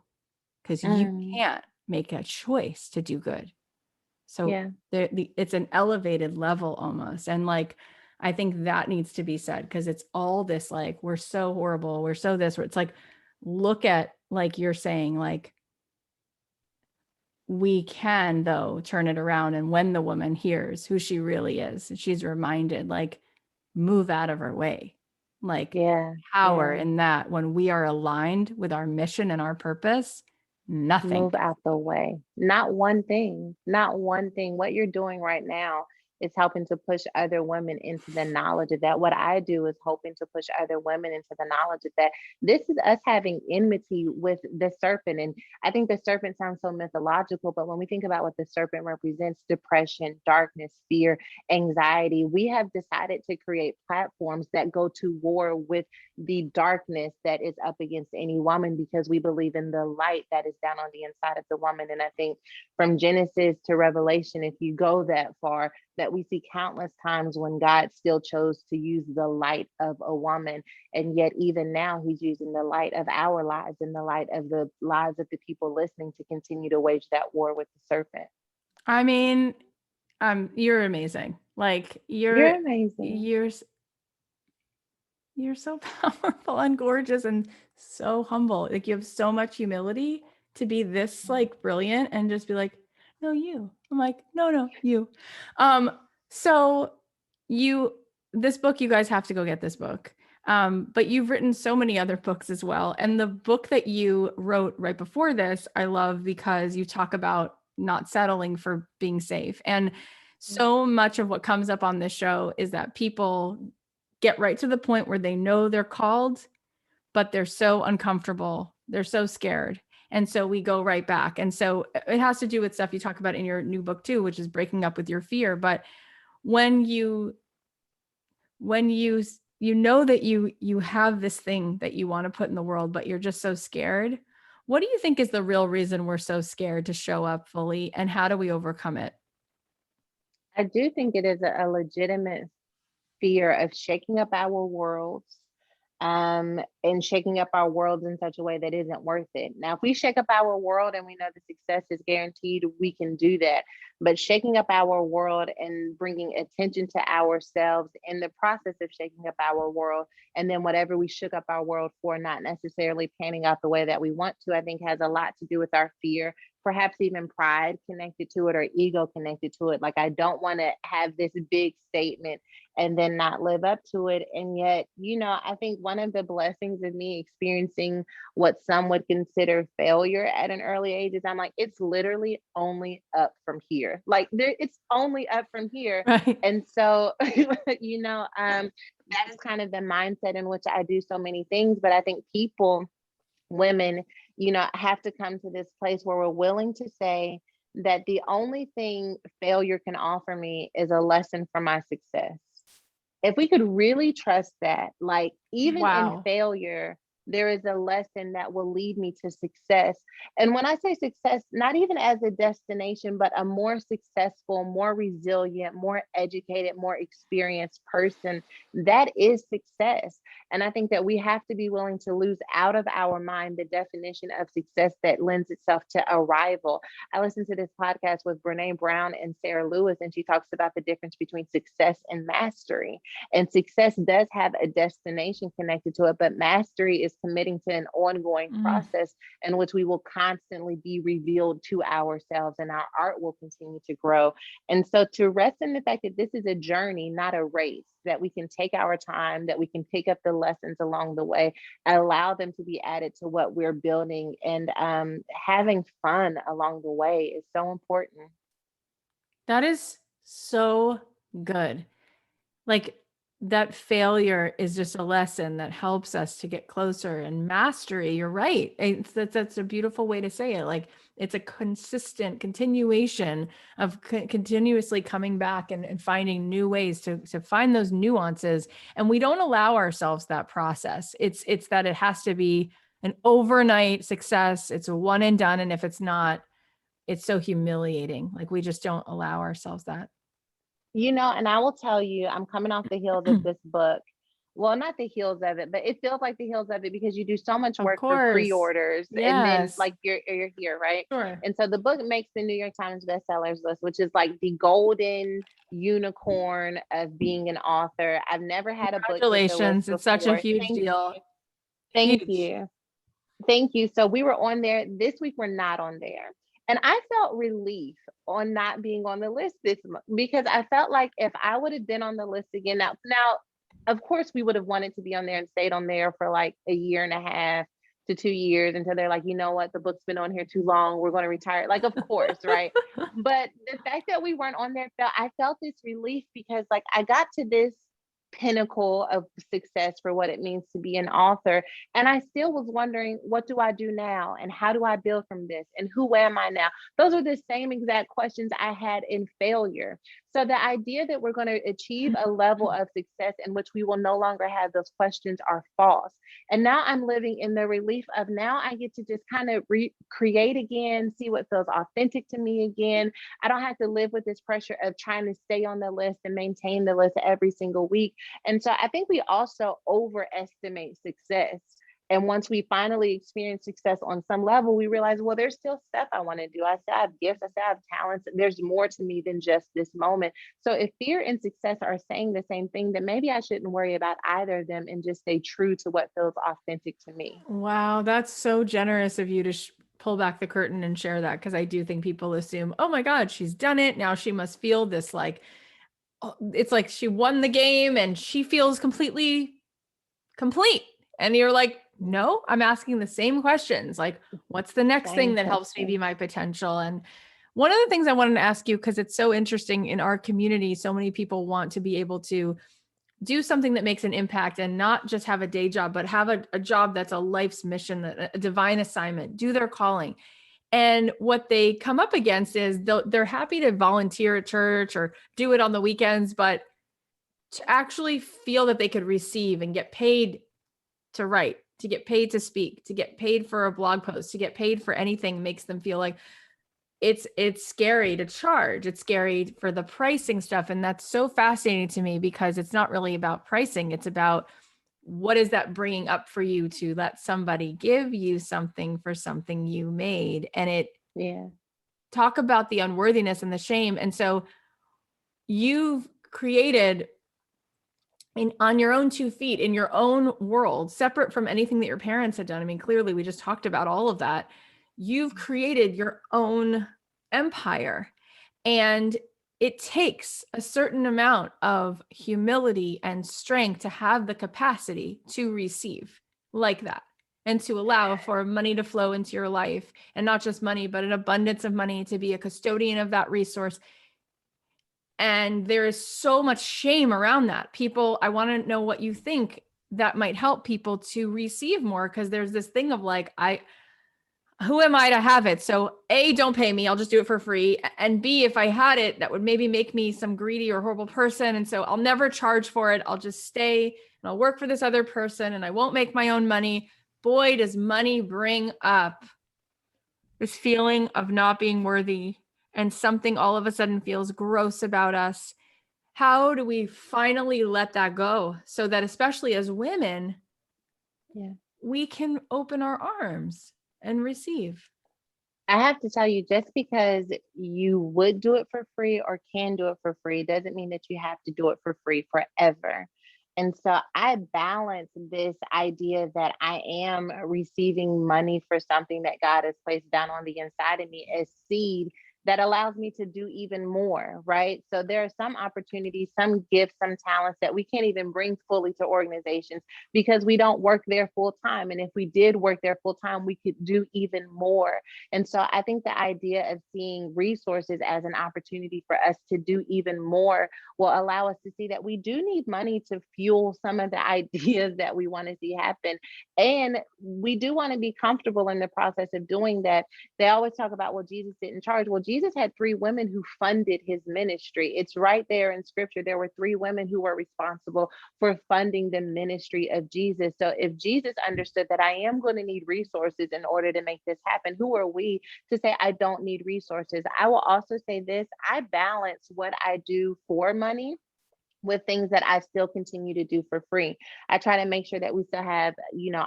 because you Mm, can't make a choice to do good. So yeah. it's an elevated level almost. And like, I think that needs to be said because it's all this like, we're so horrible. We're so this, where it's like, look at, like you're saying, like, we can, though, turn it around. And when the woman hears who she really is, she's reminded, like, move out of her way. Like, Yeah. power Yeah. in that when we are aligned with our mission and our purpose, nothing. Move out the way. Not one thing, not one thing. What you're doing right now is helping to push other women into the knowledge of that. What I do is hoping to push other women into the knowledge of that. This is us having enmity with the serpent. And I think the serpent sounds so mythological, but when we think about what the serpent represents, depression, darkness, fear, anxiety, we have decided to create platforms that go to war with the darkness that is up against any woman, because we believe in the light that is down on the inside of the woman. And I think from Genesis to Revelation, if you go that far, that we see countless times when God still chose to use the light of a woman. And yet, even now, he's using the light of our lives and the light of the lives of the people listening to continue to wage that war with the serpent. I mean, you're amazing. Like, You're amazing. you're, you're so powerful and gorgeous and so humble. Like, you have so much humility to be this like brilliant and just be like, no, you. I'm like, no, no, you. Um, so this book, you guys have to go get this book. But you've written so many other books as well. And the book that you wrote right before this, I love because you talk about not settling for being safe. And so much of what comes up on this show is that people get right to the point where they know they're called, but they're so uncomfortable. They're so scared. And so we go right back. And so it has to do with stuff you talk about in your new book too, which is breaking up with your fear. But when you know that you have this thing that you want to put in the world, but you're just so scared, what do you think is the real reason we're so scared to show up fully, and how do we overcome it? I do think it is a legitimate fear of shaking up our worlds, and shaking up our worlds in such a way that isn't worth it. Now, if we shake up our world and we know the success is guaranteed, we can do that. But shaking up our world and bringing attention to ourselves in the process of shaking up our world, and then whatever we shook up our world for not necessarily panning out the way that we want to, I think has a lot to do with our fear, perhaps even pride connected to it or ego connected to it. Like, I don't want to have this big statement and then not live up to it. And yet, I think one of the blessings of me experiencing what some would consider failure at an early age is I'm like, it's literally only up from here. Like, it's only up from here. Right. And so, that is kind of the mindset in which I do so many things. But I think people, women, have to come to this place where we're willing to say that the only thing failure can offer me is a lesson from my success. If we could really trust that, like, even in Wow. failure, there is a lesson that will lead me to success. And when I say success, not even as a destination, but a more successful, more resilient, more educated, more experienced person, that is success. And I think that we have to be willing to lose out of our mind the definition of success that lends itself to arrival. I listened to this podcast with Brene Brown and Sarah Lewis, and she talks about the difference between success and mastery. And success does have a destination connected to it, but mastery is committing to an ongoing Mm. process in which we will constantly be revealed to ourselves and our art will continue to grow. And so to rest in the fact that this is a journey, not a race, that we can take our time, that we can pick up the lessons along the way, allow them to be added to what we're building, and having fun along the way is so important. That is so good. Like, that failure is just a lesson that helps us to get closer, and mastery. You're right. That's a beautiful way to say it. Like, it's a consistent continuation of continuously coming back and finding new ways to find those nuances. And we don't allow ourselves that process. It's that it has to be an overnight success. It's a one and done. And if it's not, it's so humiliating. Like, we just don't allow ourselves that. And I will tell you, I'm coming off the heels of this book. Well, not the heels of it, but it feels like the heels of it because you do so much Of work for course. pre-orders, and then Yes. like you're here, right? Sure. And so the book makes the New York Times bestsellers list, which is like the golden unicorn of being an author. I've never had a book hit the list Congratulations. It's such a before. huge deal. Thank Huge. you. Thank you. So we were on there. This week we're not on there. And I felt relief on not being on the list this month because I felt like if I would have been on the list again, now, of course, we would have wanted to be on there and stayed on there for like a year and a half to 2 years until they're like, you know what, the book's been on here too long. We're going to retire. Like, of course, right? But the fact that we weren't on there, I felt this relief because like I got to this pinnacle of success for what it means to be an author. And I still was wondering, what do I do now? And how do I build from this? And who am I now? Those are the same exact questions I had in failure. So the idea that we're going to achieve a level of success in which we will no longer have those questions are false. And now I'm living in the relief of now I get to just kind of recreate again, see what feels authentic to me again. I don't have to live with this pressure of trying to stay on the list and maintain the list every single week. And so I think we also overestimate success. And once we finally experience success on some level, we realize, well, there's still stuff I want to do. I still have gifts, I still have talents. There's more to me than just this moment. So if fear and success are saying the same thing, then maybe I shouldn't worry about either of them and just stay true to what feels authentic to me. Wow, that's so generous of you to pull back the curtain and share that, because I do think people assume, oh my God, she's done it. Now she must feel this like it's like she won the game and she feels completely complete. And you're like, no, I'm asking the same questions. Like, what's the next thing Same that helps me be question. my potential? And one of the things I wanted to ask you, because it's so interesting in our community, so many people want to be able to do something that makes an impact and not just have a day job, but have a job that's a life's mission, a divine assignment, do their calling. And what they come up against is they're happy to volunteer at church or do it on the weekends, but to actually feel that they could receive and get paid to write, to get paid to speak, to get paid for a blog post, to get paid for anything makes them feel like it's scary to charge. It's scary for the pricing stuff. And that's so fascinating to me because it's not really about pricing. It's about what is that bringing up for you to let somebody give you something for something you made. And it Yeah. talk about the unworthiness and the shame. And so you've created on your own 2 feet in your own world, separate from anything that your parents had done. I mean, clearly we just talked about all of that. You've created your own empire, and it takes a certain amount of humility and strength to have the capacity to receive like that and to allow for money to flow into your life, and not just money, but an abundance of money, to be a custodian of that resource. And there is so much shame around that. People, I want to know what you think that might help people to receive more, because there's this thing of like, who am I to have it? So A, don't pay me, I'll just do it for free. And B, if I had it, that would maybe make me some greedy or horrible person. And so I'll never charge for it. I'll just stay and I'll work for this other person and I won't make my own money. Boy, does money bring up this feeling of not being worthy, and something all of a sudden feels gross about us. How do we finally let that go so that, especially as women, Yeah. we can open our arms and receive? I have to tell you, just because you would do it for free or can do it for free doesn't mean that you have to do it for free forever. And so I balance this idea that I am receiving money for something that God has placed down on the inside of me as seed that allows me to do even more, right? So there are some opportunities, some gifts, some talents that we can't even bring fully to organizations because we don't work there full time. And if we did work there full time, we could do even more. And so I think the idea of seeing resources as an opportunity for us to do even more will allow us to see that we do need money to fuel some of the ideas that we want to see happen. And we do want to be comfortable in the process of doing that. They always talk about, well, Jesus didn't charge. Well, Jesus had 3 women who funded his ministry. It's right there in scripture. There were 3 women who were responsible for funding the ministry of Jesus. So if Jesus understood that I am going to need resources in order to make this happen, who are we to say I don't need resources? I will also say this: I balance what I do for money with things that I still continue to do for free. I try to make sure that we still have,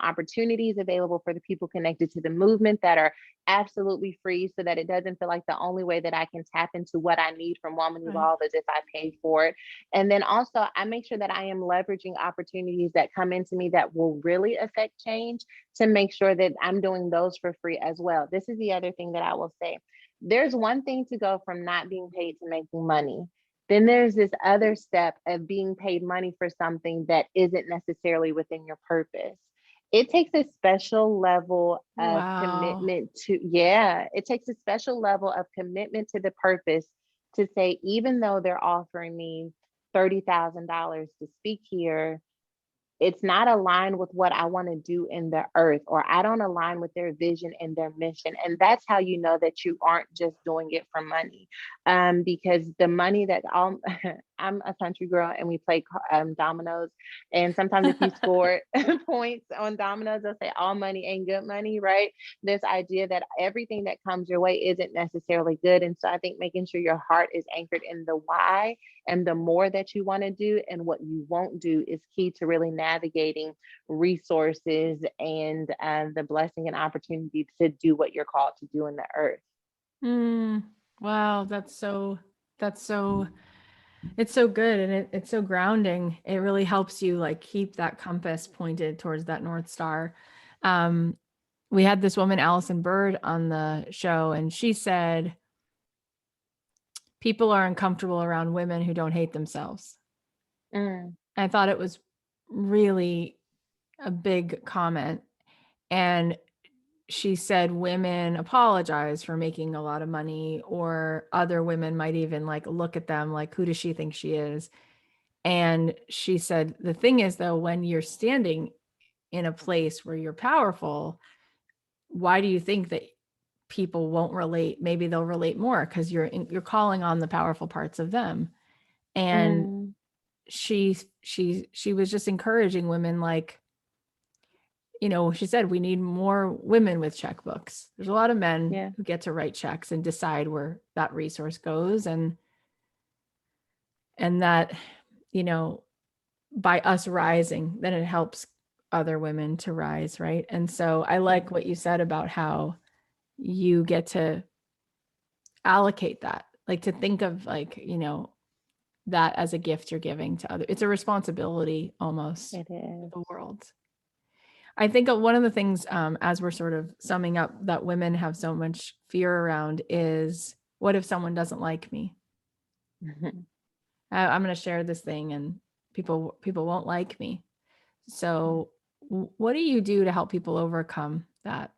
opportunities available for the people connected to the movement that are absolutely free, so that it doesn't feel like the only way that I can tap into what I need from Woman Right. Evolve is if I pay for it. And then also I make sure that I am leveraging opportunities that come into me that will really affect change, to make sure that I'm doing those for free as well. This is the other thing that I will say. There's one thing to go from not being paid to making money. Then there's this other step of being paid money for something that isn't necessarily within your purpose. It takes a special level of Wow. commitment to, yeah, it takes a special level of commitment to the purpose to say, even though they're offering me $30,000 to speak here, it's not aligned with what I want to do in the earth, or I don't align with their vision and their mission. And that's how you know that you aren't just doing it for money. Because the money that I'm a country girl and we play dominoes. And sometimes if you score points on dominoes, they'll say all money ain't good money, right? This idea that everything that comes your way isn't necessarily good. And so I think making sure your heart is anchored in the why and the more that you want to do and what you won't do is key to really navigating resources and the blessing and opportunity to do what you're called to do in the earth. Mm, wow, that's so it's so good, and it's so grounding. It really helps you like keep that compass pointed towards that North Star. Um, we had this woman, Allison Bird, on the show, and she said people are uncomfortable around women who don't hate themselves. Mm, I thought it was really a big comment. And she said women apologize for making a lot of money, or other women might even like look at them like, who does she think she is? And she said, the thing is, though, when you're standing in a place where you're powerful, why do you think that people won't relate? Maybe they'll relate more because you're calling on the powerful parts of them. And mm, she was just encouraging women, like, she said we need more women with checkbooks. There's a lot of men yeah, who get to write checks and decide where that resource goes, and that, you know, by us rising, then it helps other women to rise, right? And so I like what you said about how you get to allocate that, like to think of, like, that as a gift you're giving to other. It's a responsibility almost it to is. the world. I think one of the things, as we're sort of summing up, that women have so much fear around is, what if someone doesn't like me? I'm going to share this thing and people won't like me. So what do you do to help people overcome that?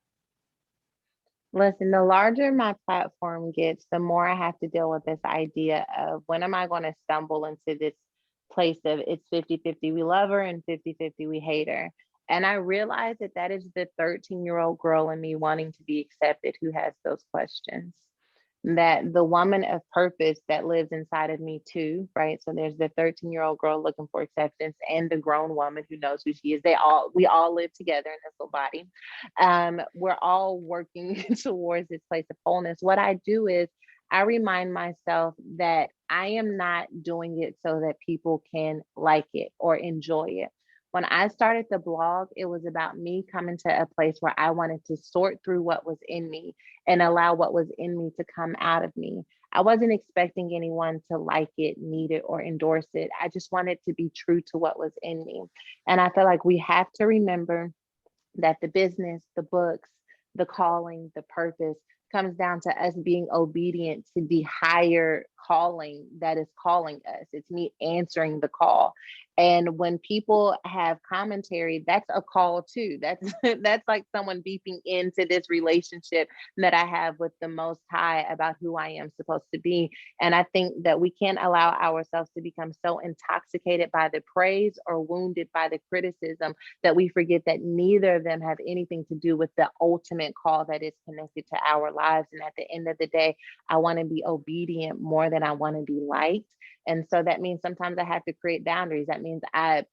Listen, the larger my platform gets, the more I have to deal with this idea of when am I going to stumble into this place of it's 50-50 we love her and 50-50 we hate her. And I realize that that is the 13-year-old girl in me wanting to be accepted who has those questions. That the woman of purpose that lives inside of me too, right? So there's the 13-year-old girl looking for acceptance and the grown woman who knows who she is. We all live together in this little body. We're all working towards this place of wholeness. What I do is I remind myself that I am not doing it so that people can like it or enjoy it. When I started the blog, it was about me coming to a place where I wanted to sort through what was in me and allow what was in me to come out of me. I wasn't expecting anyone to like it, need it, or endorse it. I just wanted to be true to what was in me. And I feel like we have to remember that the business, the books, the calling, the purpose comes down to us being obedient to the higher calling that is calling us. It's me answering the call. And when people have commentary, that's a call too. That's that's like someone beeping into this relationship that I have with the most high about who I am supposed to be. And I think that we can't allow ourselves to become so intoxicated by the praise or wounded by the criticism that we forget that neither of them have anything to do with the ultimate call that is connected to our lives. And at the end of the day, I want to be obedient more than I want to be liked. And so that means sometimes I have to create boundaries. That means I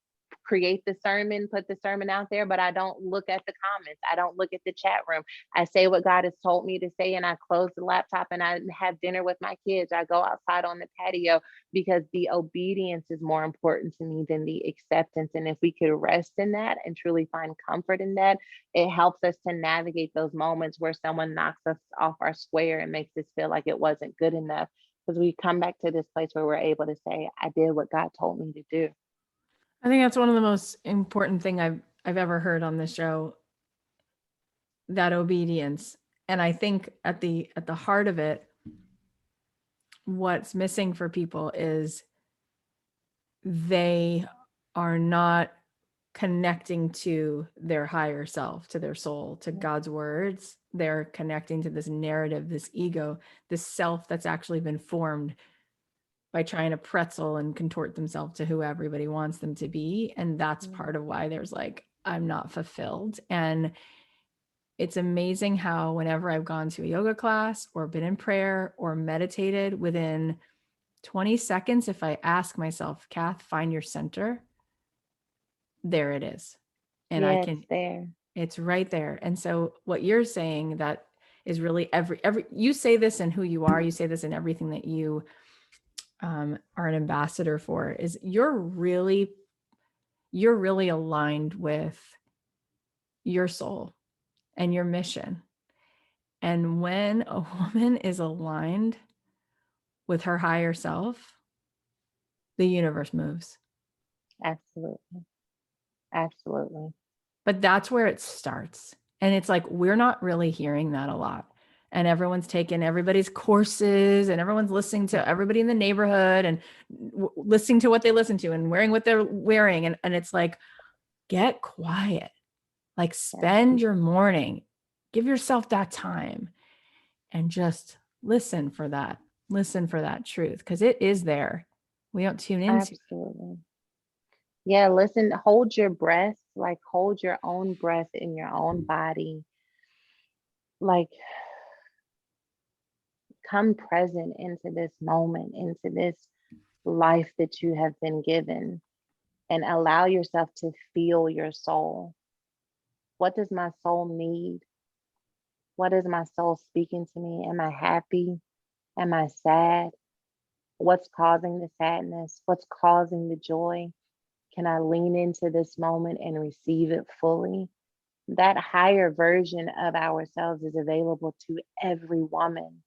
create the sermon, put the sermon out there, but I don't look at the comments. I don't look at the chat room. I say what God has told me to say, and I close the laptop and I have dinner with my kids. I go outside on the patio because the obedience is more important to me than the acceptance. And if we could rest in that and truly find comfort in that, it helps us to navigate those moments where someone knocks us off our square and makes us feel like it wasn't good enough. Because we come back to this place where we're able to say, I did what God told me to do. I think that's one of the most important thing I've ever heard on this show, that obedience. And I think at the heart of it, what's missing for people is they are not connecting to their higher self, to their soul, to God's words. They're connecting to this narrative, this ego, this self that's actually been formed by trying to pretzel and contort themselves to who everybody wants them to be. And that's part of why there's like, I'm not fulfilled. And it's amazing how whenever I've gone to a yoga class or been in prayer or meditated, within 20 seconds, if I ask myself, Kath, find your center, there it is. And I Yeah, it's can, there. it's right there. And so what you're saying, that is really every, you say this in who you are, you say this in everything that you are an ambassador for, is you're really aligned with your soul and your mission. And when a woman is aligned with her higher self, the universe moves. Absolutely. Absolutely. But that's where it starts. And it's like, we're not really hearing that a lot. and everyone's taking everybody's courses and everyone's listening to everybody in the neighborhood and listening to what they listen to and wearing what they're wearing. And it's like, get quiet, like Yeah, spend your morning, give yourself that time and just listen for that truth. Cause it is there. We don't tune into it. absolutely. Yeah, listen, hold your breath, like hold your own breath in your own body. Like come present into this moment, into this life that you have been given, and allow yourself to feel your soul. What does my soul need? What is my soul speaking to me? Am I happy? Am I sad? What's causing the sadness? What's causing the joy? Can I lean into this moment and receive it fully? That higher version of ourselves is available to every woman.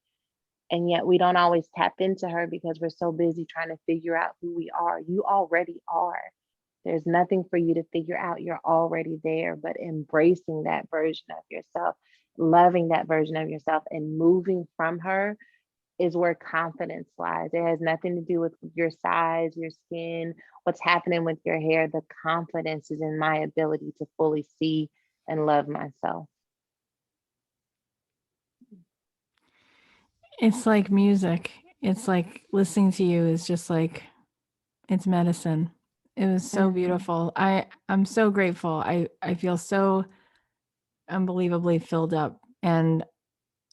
And yet we don't always tap into her because we're so busy trying to figure out who we are. You already are. There's nothing for you to figure out. You're already there, but embracing that version of yourself, loving that version of yourself, and moving from her is where confidence lies. It has nothing to do with your size, your skin, what's happening with your hair. The confidence is in my ability to fully see and love myself. It's like music. It's like listening to you is just like, it's medicine. It was so Mm. beautiful. I'm so grateful. I feel so unbelievably filled up, and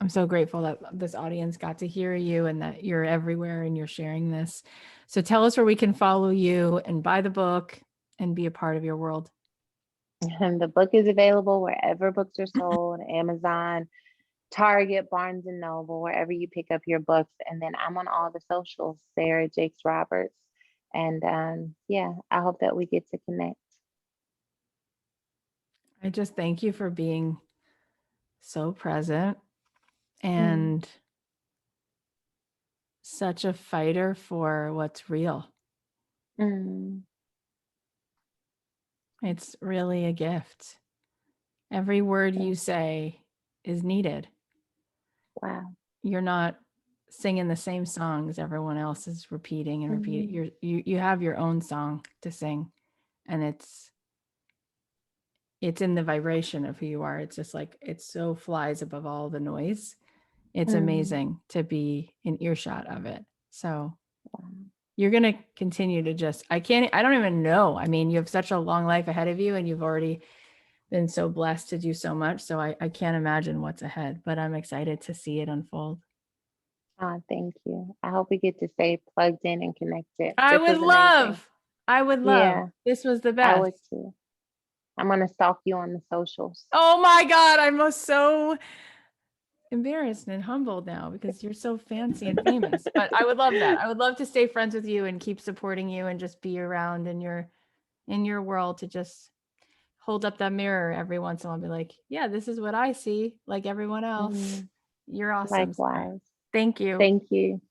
I'm so grateful that this audience got to hear you and that you're everywhere and you're sharing this. So tell us where we can follow you and buy the book and be a part of your world. And the book is available wherever books are sold, Amazon, Target, Barnes and Noble, wherever you pick up your books. And then I'm on all the socials, Sarah Jakes Roberts. And yeah, I hope that we get to connect. I just thank you for being so present Mm, and such a fighter for what's real. mm, It's really a gift. Every word you thank- say is needed. wow. You're not singing the same songs everyone else is repeating and repeating. Mm, You have your own song to sing, and it's in the vibration of who you are. It's just like it so flies above all the noise. It's mm, amazing to be in earshot of it. So wow. you're going to continue to just, I don't even know. I mean, you have such a long life ahead of you and you've already been so blessed to do so much. So I can't imagine what's ahead, but I'm excited to see it unfold. Thank you. I hope we get to stay plugged in and connected. I This would was amazing. love, I would love. Yeah, This was the I best. would too. I'm gonna stalk you on the socials. Oh my God. I'm so embarrassed and humbled now because you're so fancy and famous. But I would love that. I would love to stay friends with you and keep supporting you and just be around in your world to just hold up that mirror every once in a while and be like, yeah, this is what I see, like everyone else. Mm, You're awesome. So likewise. thank you. Thank you.